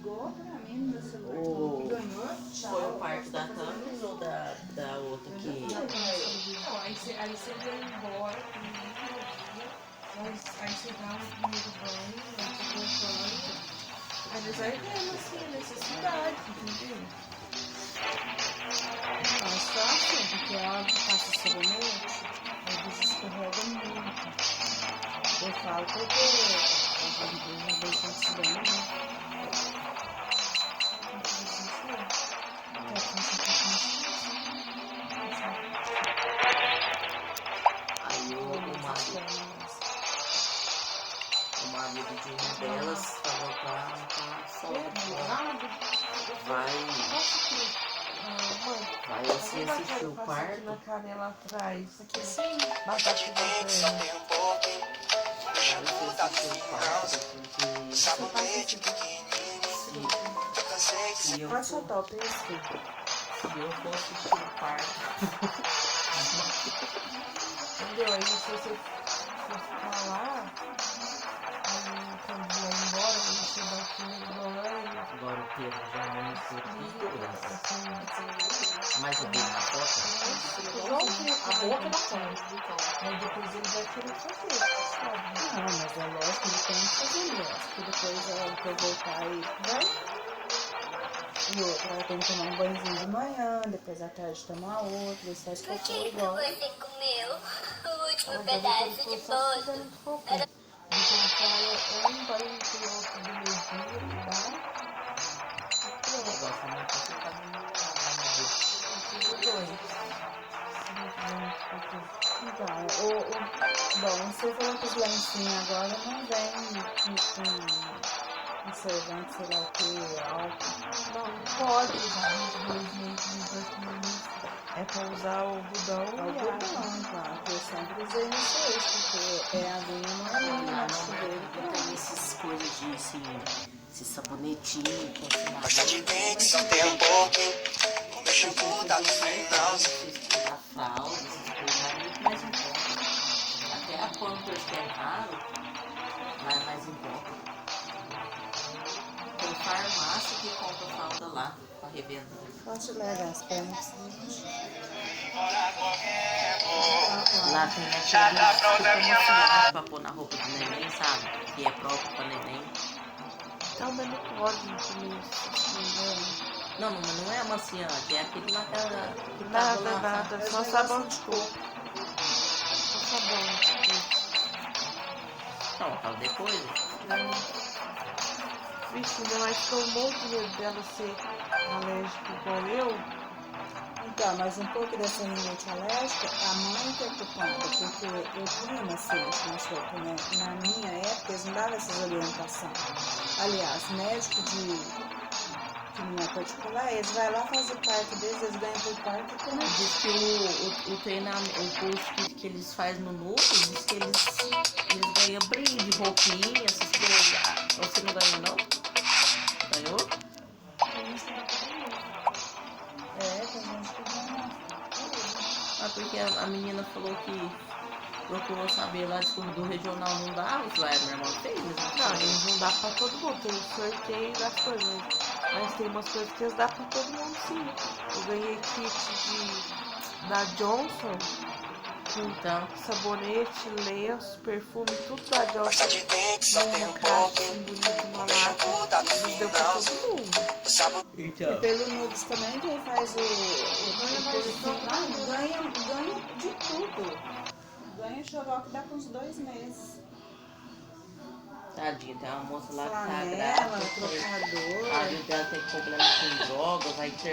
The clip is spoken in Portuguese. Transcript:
ligou pra mim no celular. O... Ganhou, Foi o parto da Thames ou da outra que... Não, aí você veio embora comigo, aí você dá um primeiro banho, aí você voltando. Aí nós vai vendo assim a necessidade, entendeu? Não, só assim, porque a hora que passa sabonete, às vezes escorrega muito. Eu falo que eu já dei com isso daí, né? Aí o marido de uma delas falou pra sogra, vai assim assistir o parto. Na canela atrás. Aqui sim. Batata de Vai assim assistir o parto, porque se eu Pode soltar o texto? Se eu for assistir o parto, entendeu? Aí se você for ficar lá, aí quando vier embora, aí você dá o primeiro banho. agora o Pedro já não mistura os dois. Assim, Mas eu vi na foto. a boca da frente. Aí depois ele vai querer fazer, sabe? Não, mas é lógico, ele tem que fazer mesmo. Porque depois a hora que eu voltar aí, vai. E outra, ela tem que tomar um banhozinho de manhã, depois à tarde tomar outro, isso faz cocô igual. Você comeu o último Ela pedaço de bolo. muito focado. Então é um banho que eu outro do meu dia que dá. Eu gosto muito de você tá no Preciso dois. Então, bom, você falou que os lencinhos agora não vem com conservante, sei lá o que, álcool. Não pode usar os dois meses, é pra usar o algodão e Algodão, claro, que eu sempre usei isso, porque é aguinha normal, no chuveiro. Não tem essas coisas de esse sabonetinho, Pasta de dente, só tem um pouquinho. O meu shampoo tá no finalzinho. a fralda, essas coisas vai muito mais em conta. Até a Pampers que é caro, vai mais em conta. Tem farmácia que compra fralda lá pra revenda. Pode levar as pernas. Lá tem aquele pra pôr na roupa do neném, sabe? Que é próprio pra neném. então, mas não pode comer isso. Não, mas não é amaciante, é aquele lá que tava lá. Nada, só sabão de corpo. Só sabão. Então, fala depois. Vixe, ainda mais que eu morro de medo dela ser alérgica igual eu. Então, mas um pouco dessa rinite alérgica, a mãe que é culpada, porque eu tinha uma ciência na sopa, né? Na minha época, eles não davam essas orientações. Aliás, médico de linha particular, eles vão lá fazer parto deles, eles ganham por parto e como Diz que o treinamento, o curso que eles fazem no núcleo, diz que eles ganham brinde, roupinha, essas coisas. Ah, você não ganhou, não? Ganhou? tem gente que ganha. Ah, porque a menina falou que procurou saber lá, descobriu do regional não dá, isso vai, minha irmã fez, Não, eles não dá pra todo mundo, tem um sorteio das coisas, mas tem umas coisas que eles dão pra todo mundo sim. Eu ganhei kit da Johnson, com Então, sabonete, lenço, perfume, tudo da Johnson. Pasta de dente, só tem um Uma caixa pouquinho. bonita, uma O meu lata, shampoo tá no eles deu pra todo finalzinho. mundo. E então. pelo Nudes também, quem faz ganha de tudo. Ganha xarope, dá com uns 2 meses. Tadinha, tem uma moça lá que tá Flanela, grávida. trocador. A vida dela tem problema com drogas, vai ter